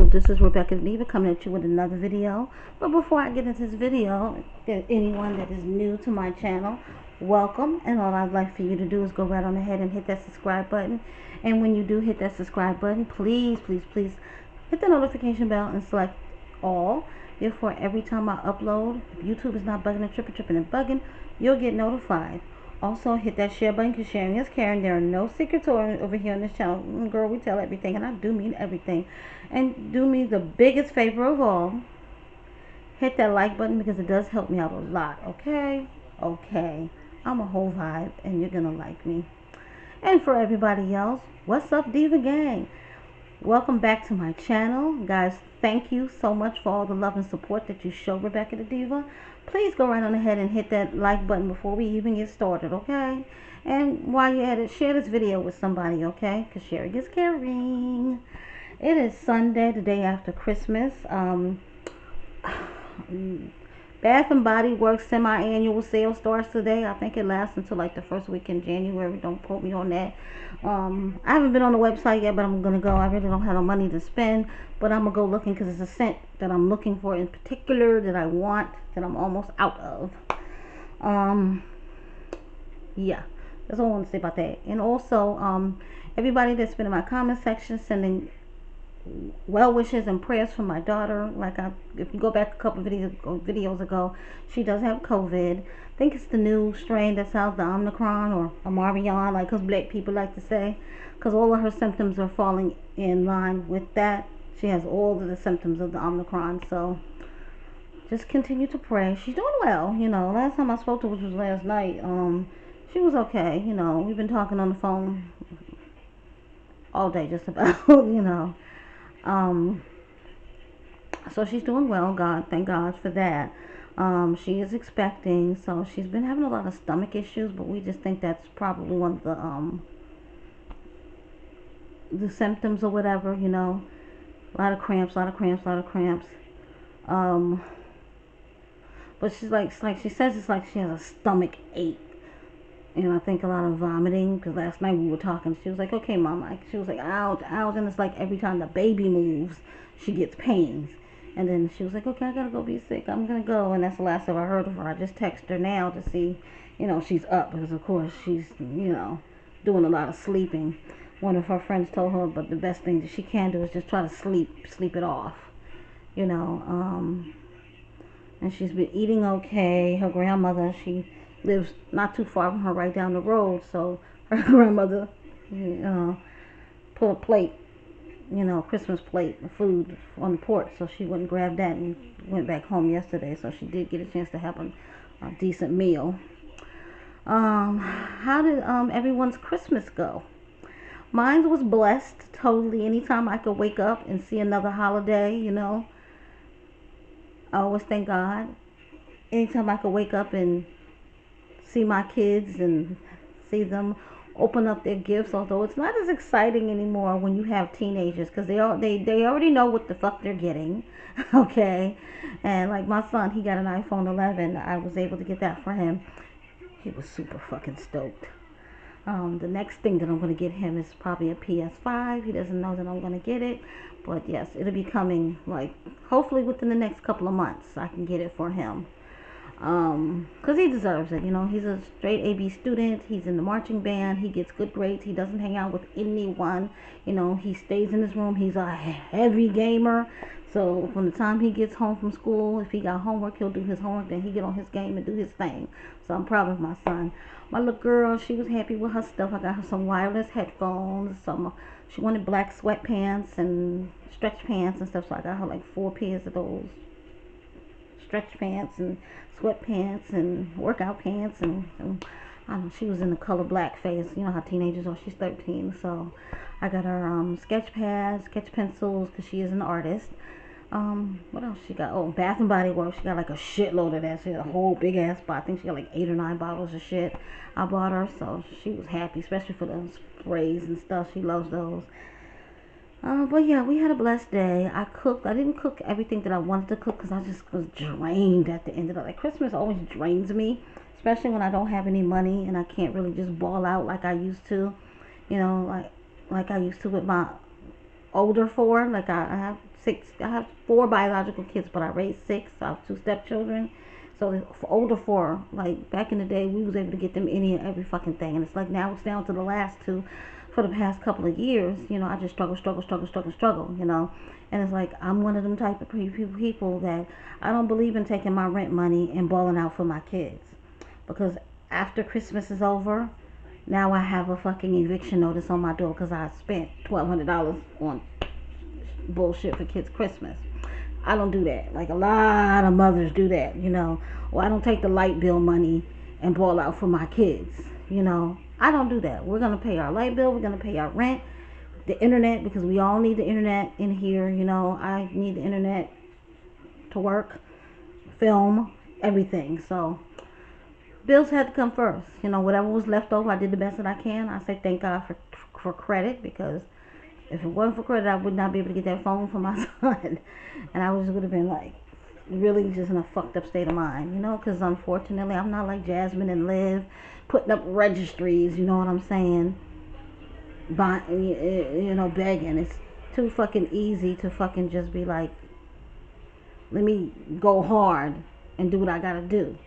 YouTube? This is Rebecca Diva coming at you with another video. But before I get into this video, anyone that is new to my channel, welcome. And all I'd like for you to do is go right on ahead and hit that subscribe button. And when you do hit that subscribe button, please hit the notification bell and select all. Therefore, every time I upload, if YouTube is not bugging and tripping and bugging, you'll get notified. Also, hit that share button because sharing is caring. There are no secrets over here on this channel. Girl, we tell everything, and I do mean everything. And do me the biggest favor of all. Hit that like button because it does help me out a lot, okay? Okay. I'm a whole vibe, and you're going to like me. And for everybody else, what's up, Diva Gang? Welcome back to my channel. Guys, thank you so much for all the love and support that you show Rebecca the Diva. Please go right on ahead and hit that like button before we even get started, okay? And while you're at it, share this video with somebody, okay? Because sharing is caring. It is Sunday, the day after Christmas. Bath and Body Works semi-annual sale starts today. I think it lasts until like the first week in January. Don't quote me on that. I haven't been on the website yet, but I'm gonna go. I really don't have no money to spend, but I'm gonna go looking because it's a scent that I'm looking for in particular that I want, that I'm almost out of. Yeah, that's all I want to say about that. And also, everybody that's been in my comment section sending well wishes and prayers for my daughter. Like, if you go back a couple videos ago, she does have COVID. I think it's the new strain that's out, the Omicron or Amarion, like us black people like to say, because all of her symptoms are falling in line with that. She has all of the symptoms of the Omicron, so just continue to pray. She's doing well, you know. Last time I spoke to her, which was last night, she was okay, you know. We've been talking on the phone all day just about, you know. So she's doing well, thank God for that. She is expecting, so she's been having a lot of stomach issues, but we just think that's probably one of the symptoms or whatever, you know. A lot of cramps. But she's like she says it's like she has a stomach ache. And I think a lot of vomiting, because last night we were talking. She was like, okay, Mom. She was like, ouch. And it's like every time the baby moves, she gets pains. And then she was like, okay, I got to go be sick. I'm going to go. And that's the last time I heard of her. I just texted her now to see, you know, she's up. Because, of course, she's, you know, doing a lot of sleeping. One of her friends told her, but the best thing that she can do is just try to sleep it off. You know, and she's been eating okay. Her grandmother, she lives not too far from her, right down the road, so her grandmother put a plate, you know, Christmas plate of food on the porch, so she went and grabbed that and went back home yesterday, so she did get a chance to have a decent meal. How did everyone's Christmas go? Mine was blessed totally. Anytime I could wake up and see another holiday, you know, I always thank God. Anytime I could wake up and see my kids and see them open up their gifts, although it's not as exciting anymore when you have teenagers, because they already know what the fuck they're getting. Okay. And like my son, he got an iPhone 11. I was able to get that for him. He was super fucking stoked. The next thing that I'm going to get him is probably a PS5. He doesn't know that I'm going to get it, but yes, it'll be coming, like, hopefully within the next couple of months I can get it for him. Because he deserves it, you know. He's a straight AB student. He's in the marching band. He gets good grades. He doesn't hang out with anyone, you know. He stays in his room. He's a heavy gamer. So from the time he gets home from school, if he got homework, he'll do his homework, then he get on his game and do his thing. So I'm proud of my son. My little girl, she was happy with her stuff. I got her some wireless headphones. She wanted black sweatpants and stretch pants and stuff, so I got her like 4 pairs of those stretch pants and sweatpants and workout pants, and I don't know, she was in the color black face. You know how teenagers are. She's 13, so I got her sketch pads, sketch pencils, because she is an artist. What else she got? Oh, Bath and Body Works. She got like a shitload of that. She had a whole big ass spot. I think she got like 8 or 9 bottles of shit I bought her, so she was happy, especially for those sprays and stuff. She loves those. But yeah, we had a blessed day. I cooked. I didn't cook everything that I wanted to cook because I just was drained at the end of it. Like, Christmas always drains me, especially when I don't have any money and I can't really just ball out like I used to. You know, like I used to with my older four. Like I have six. I have four biological kids, but I raised six. I have two stepchildren. So for older four, like back in the day, we was able to get them any and every fucking thing, and it's like now it's down to the last two. For the past couple of years, I just struggle, and it's like I'm one of them type of people that I don't believe in taking my rent money and balling out for my kids, because after Christmas is over, now I have a fucking eviction notice on my door because I spent $1,200 on bullshit for kids' Christmas. I don't do that. Like a lot of mothers do that, Or I don't take the light bill money and ball out for my kids, I don't do that. We're going to pay our light bill. We're going to pay our rent, the internet, because we all need the internet in here, I need the internet to work, film, everything. So bills had to come first. Whatever was left over, I did the best that I can. I say thank God for credit, because if it wasn't for credit, I would not be able to get that phone for my son. And I would have been like really just in a fucked up state of mind, because unfortunately I'm not like Jasmine and Liv putting up registries, you know what I'm saying? Begging. It's too fucking easy to fucking just be like, let me go hard and do what I gotta do.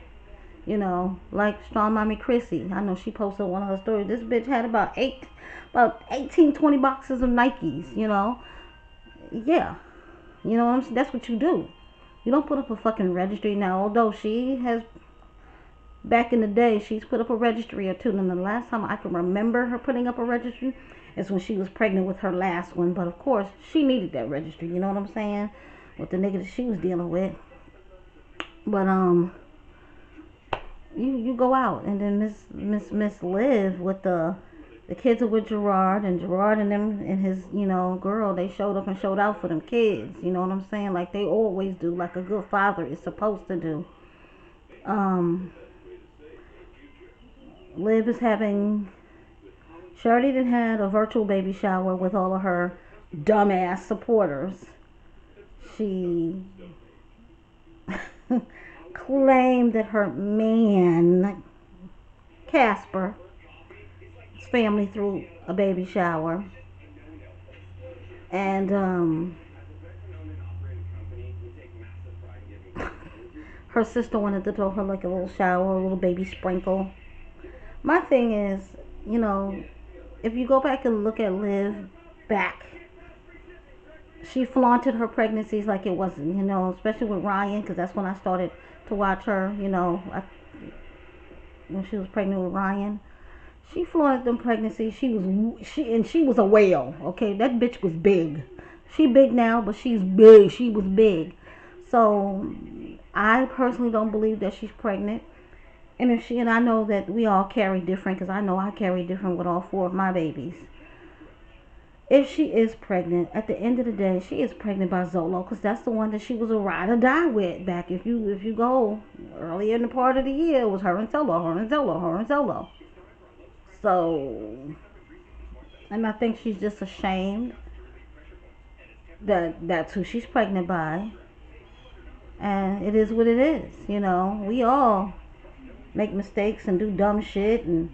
Like Strong Mommy Chrissy. I know she posted one of her stories. This bitch had about 18, 20 boxes of Nikes, Yeah. What I'm saying? That's what you do. You don't put up a fucking registry now, although she has, back in the day, she's put up a registry or two. And the last time I can remember her putting up a registry is when she was pregnant with her last one. But of course, she needed that registry, you know what I'm saying? With the nigga that she was dealing with. But, you go out, and then Miss Liv with the kids are with Gerard and them and his, girl, they showed up and showed out for them kids, you know what I'm saying? Like they always do, like a good father is supposed to do. Liv is having, Shirley done had a virtual baby shower with all of her dumbass supporters. She claimed that her man, Casper, his family threw a baby shower. And her sister wanted to throw her like a little shower, a little baby sprinkle. My thing is, if you go back and look at Liv back, she flaunted her pregnancies like it wasn't, especially with Ryan, because that's when I started to watch her, when she was pregnant with Ryan. She flaunted them pregnancies. She was a whale, okay? That bitch was big. She big now, but she's big. She was big. So I personally don't believe that she's pregnant. And I know that we all carry different, because I know I carry different with all four of my babies. If she is pregnant, at the end of the day, she is pregnant by Zolo, because that's the one that she was a ride or die with back. If you go earlier in the part of the year, it was her and Zolo. So, and I think she's just ashamed that that's who she's pregnant by. And it is what it is, We all make mistakes and do dumb shit and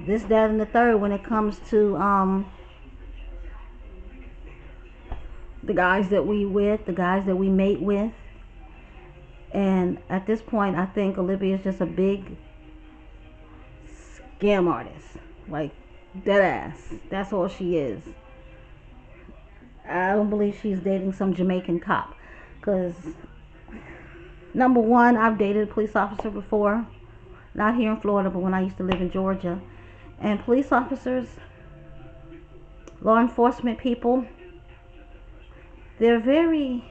this, that, and the third when it comes to the guys that the guys that we mate with. And at this point, I think Olivia is just a big scam artist. Like, dead ass. That's all she is. I don't believe she's dating some Jamaican cop. Because, number one, I've dated a police officer before. Not here in Florida, but when I used to live in Georgia. And police officers, law enforcement people, they're very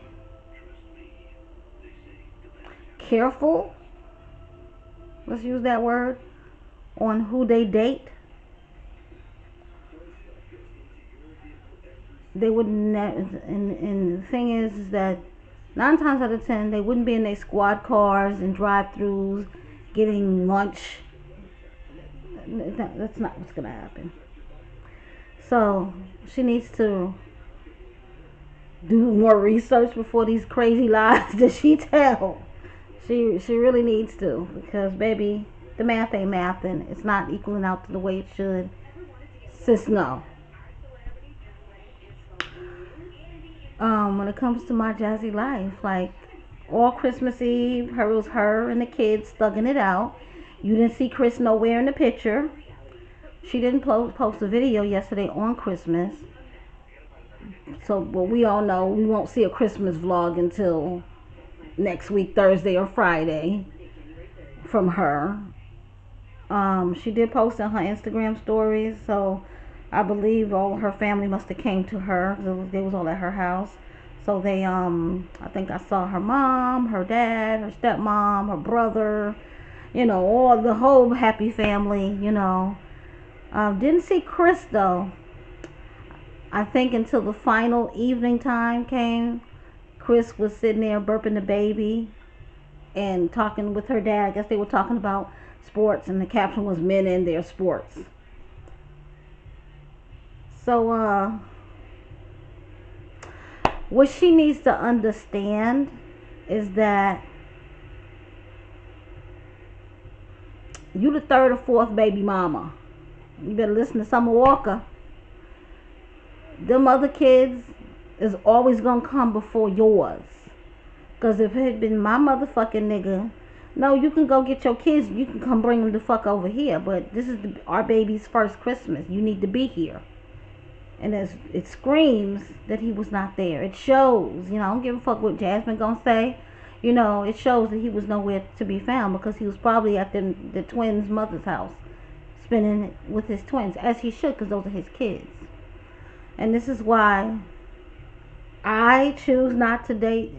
careful, let's use that word, on who they date. They wouldn't, and the thing is that 9 times out of 10, they wouldn't be in their squad cars and drive-thrus getting lunch. That's not what's gonna happen. So she needs to do more research before these crazy lies that she tells. She really needs to, because baby, the math ain't math, and it's not equaling out to the way it should. Sis, no. When it comes to my jazzy life, like all Christmas Eve, it was her and the kids thugging it out. You didn't see Chris nowhere in the picture. She didn't post a video yesterday on Christmas. So, but we all know we won't see a Christmas vlog until next week, Thursday or Friday, from her. She did post on her Instagram stories, so I believe all her family must have came to her. They was all at her house. So they, I think I saw her mom, her dad, her stepmom, her brother, all the whole happy family, Didn't see Chris though. I think until the final evening time came, Chris was sitting there burping the baby and talking with her dad. I guess they were talking about sports, and the caption was "Men in their sports." So, what she needs to understand is that you the third or fourth baby mama. You better listen to Summer Walker. Them other kids is always gonna come before yours. Cause if it had been my motherfucking nigga, no, you can go get your kids. You can come bring them the fuck over here. But this is our baby's first Christmas. You need to be here. And it screams that he was not there. It shows, I don't give a fuck what Jasmine gonna say. It shows that he was nowhere to be found because he was probably at the twins' mother's house, spending it with his twins, as he should, because those are his kids. And this is why I choose not to date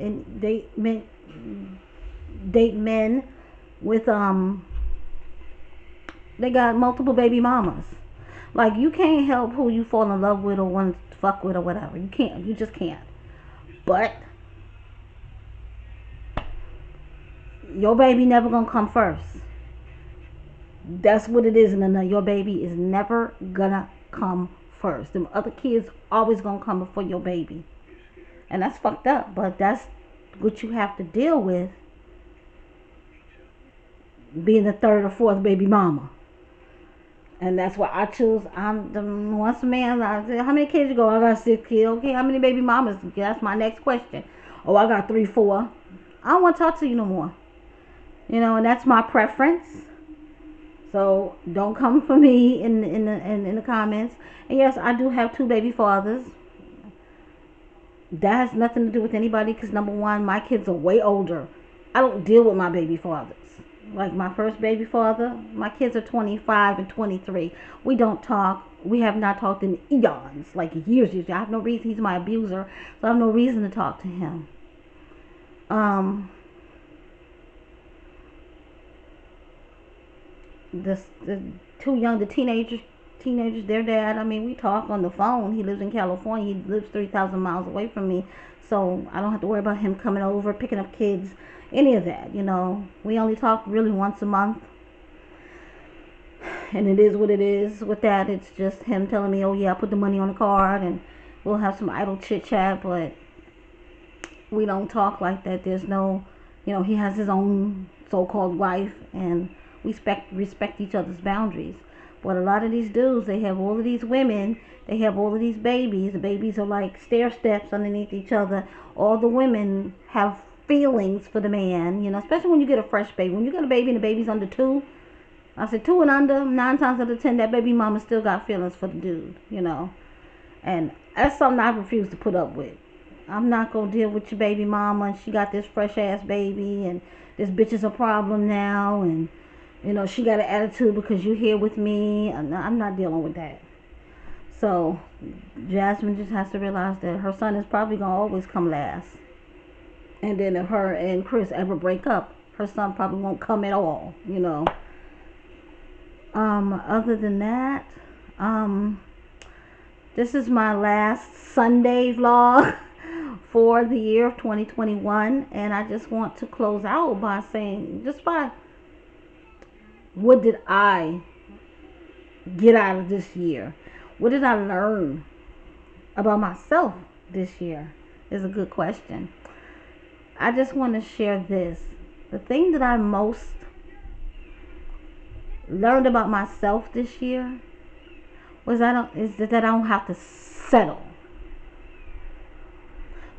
men with they got multiple baby mamas. Like, you can't help who you fall in love with or want to fuck with or whatever. You can't. You just can't. But your baby never gonna come first. That's what it is. And your baby is never gonna come first. Them other kids always gonna come before your baby. And that's fucked up. But that's what you have to deal with, being the third or fourth baby mama. And that's why I choose. Once a man, I say, how many kids you go? I got 6 kids. Okay, how many baby mamas? That's my next question. Oh, I got 3, 4. I don't want to talk to you no more. And that's my preference. So don't come for me in the comments. And yes, I do have 2 baby fathers. That has nothing to do with anybody, because number one, my kids are way older. I don't deal with my baby fathers. Like my first baby father, my kids are 25 and 23. We don't talk. We have not talked in eons, like years. I have no reason. He's my abuser, so I have no reason to talk to him. The teenagers, their dad. I mean, we talk on the phone. He lives in California. He lives 3,000 miles away from me, so I don't have to worry about him coming over, picking up kids. Any of that, we only talk really once a month, and it is what it is. With that, it's just him telling me, oh yeah, I put the money on the card, and we'll have some idle chit chat, but we don't talk like that. There's no, he has his own so-called wife, and we respect each other's boundaries. But a lot of these dudes, they have all of these women, they have all of these babies. The babies are like stair steps underneath each other. All the women have feelings for the man, especially when you get a fresh baby. When you get a baby and the baby's under 2, I said 2 and under, 9 times out of 10, that baby mama still got feelings for the dude, And that's something I refuse to put up with. I'm not gonna deal with your baby mama, and she got this fresh ass baby, and this bitch is a problem now, and she got an attitude because you're here with me. I'm not dealing with that. So Jasmine just has to realize that her son is probably gonna always come last. And then if her and Chris ever break up, her son probably won't come at all, Other than that, this is my last Sunday vlog for the year of 2021. And I just want to close out by saying, what did I get out of this year? What did I learn about myself this year? Is a good question. I just want to share this. The thing that I most learned about myself this year was that I don't have to settle.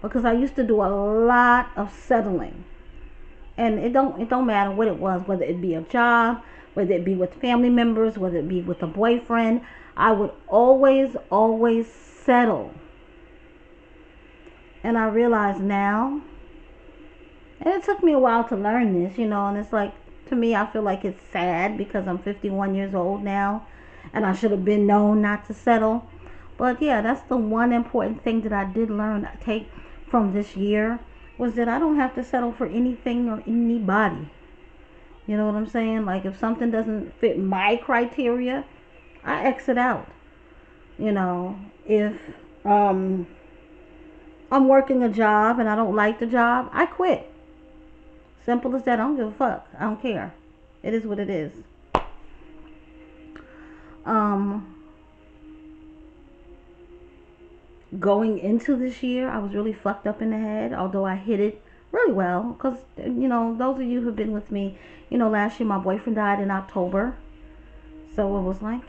because I used to do a lot of settling. And it don't matter what it was, whether it be a job, whether it be with family members, whether it be with a boyfriend. I would always settle. And I realize now, and it took me a while to learn this, and it's like, to me, I feel like it's sad because I'm 51 years old now and I should have been known not to settle. But yeah, that's the one important thing that I did learn, take from this year, was that I don't have to settle for anything or anybody. You know what I'm saying? Like, if something doesn't fit my criteria, I exit out. If I'm working a job and I don't like the job, I quit. Simple as that. I don't give a fuck. I don't care. It is what it is. Going into this year, I was really fucked up in the head, although I hit it really well. Because, those of you who've been with me, last year my boyfriend died in October. So it was like,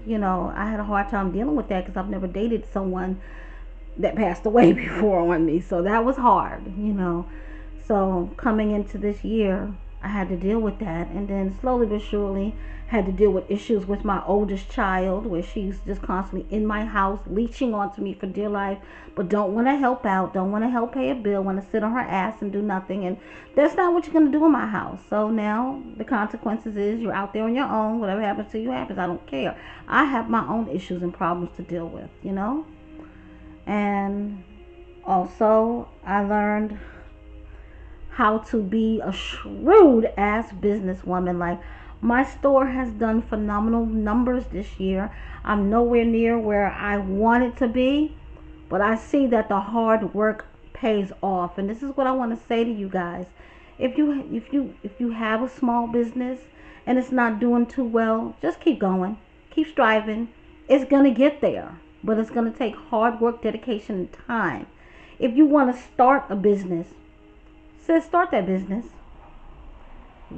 I had a hard time dealing with that because I've never dated someone that passed away before on me. So that was hard. So coming into this year, I had to deal with that. And then slowly but surely, had to deal with issues with my oldest child, where she's just constantly in my house, leeching onto me for dear life, but don't want to help out, don't want to help pay a bill, want to sit on her ass and do nothing. And that's not what you're going to do in my house. So now the consequences is you're out there on your own. Whatever happens to you happens. I don't care. I have my own issues and problems to deal with, And also, I learned how to be a shrewd ass businesswoman. Like, my store has done phenomenal numbers this year. I'm nowhere near where I want it to be, but I see that the hard work pays off. And this is what I want to say to you guys. If you have a small business and it's not doing too well, just keep going. Keep striving. It's going to get there, but it's going to take hard work, dedication, and time. If you want to start a business, start that business.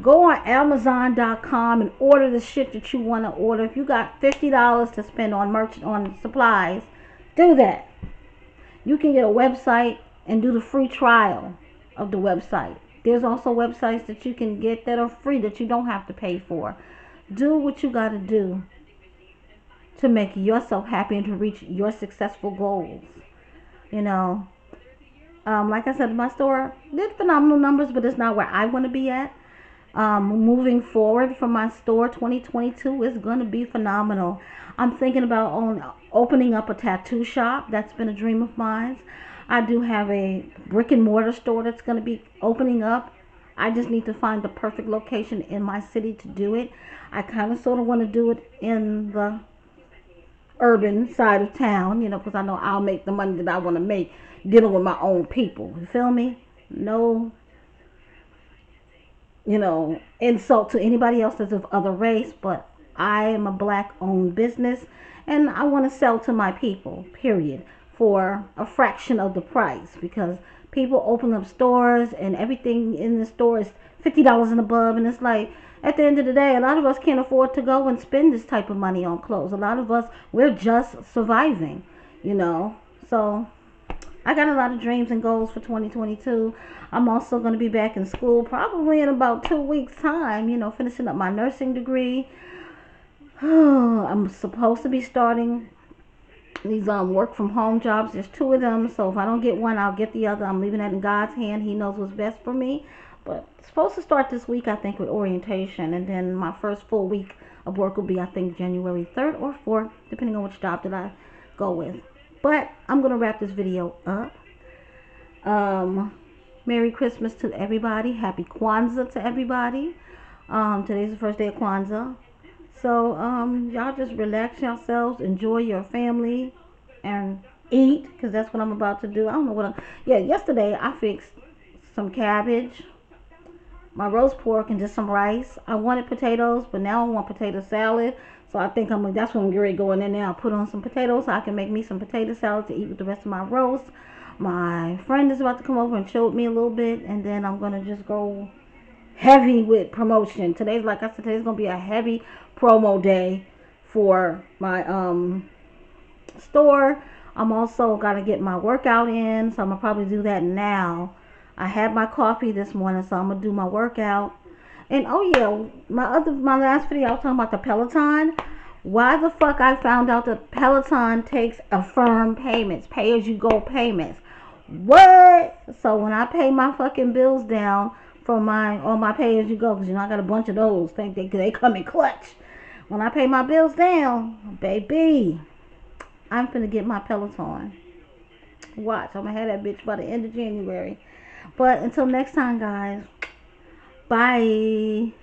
Go on Amazon.com and order the shit that you want to order. If you got $50 to spend on supplies, do that. You can get a website and do the free trial of the website. There's also websites that you can get that are free, that you don't have to pay for. Do what you got to do to make yourself happy and to reach your successful goals. Like I said, my store did phenomenal numbers, but it's not where I want to be at. Moving forward from my store, 2022 is going to be phenomenal. I'm thinking about opening up a tattoo shop. That's been a dream of mine. I do have a brick and mortar store that's going to be opening up. I just need to find the perfect location in my city to do it. I kind of sort of want to do it in the urban side of town, because I know I'll make the money that I want to make dealing with my own people. You feel me? No, insult to anybody else that's of other race, but I am a black owned business and I want to sell to my people, period, for a fraction of the price, because people open up stores and everything in the store is $50 and above, and it's like, at the end of the day, a lot of us can't afford to go and spend this type of money on clothes. A lot of us, we're just surviving, So I got a lot of dreams and goals for 2022. I'm also going to be back in school probably in about 2 weeks' time, finishing up my nursing degree. I'm supposed to be starting these work from home jobs. There's 2 of them, so if I don't get one, I'll get the other. I'm leaving that in God's hand. He knows what's best for me. But it's supposed to start this week, I think, with orientation, and then my first full week of work will be, I think, January 3rd or 4th, depending on which job that I go with. But I'm going to wrap this video up. Merry Christmas to everybody. Happy KWANZAA to everybody. Today's the first day of KWANZAA. So, y'all just relax yourselves, enjoy your family, and eat, because that's what I'm about to do. I don't know what yesterday I fixed some cabbage, my roast pork, and just some rice. I wanted potatoes, but now I want potato salad. So I think that's what I'm going to go in there now. Put on some potatoes so I can make me some potato salad to eat with the rest of my roast. My friend is about to come over and chill with me a little bit, and then I'm going to just go heavy with promotion. Today's, like I said, today's going to be a heavy promo day for my store. I'm also got to get my workout in, so I'm going to probably do that now. I had my coffee this morning, so I'm going to do my workout. And oh yeah, my last video I was talking about the Peloton. Why the fuck I found out that Peloton takes Affirm payments, pay as you go payments. What? So when I pay my fucking bills down for all my pay as you go, because you know I got a bunch of those, think they come in clutch. When I pay my bills down, baby, I'm finna get my Peloton. Watch, I'm gonna have that bitch by the end of January. But until next time, guys, bye.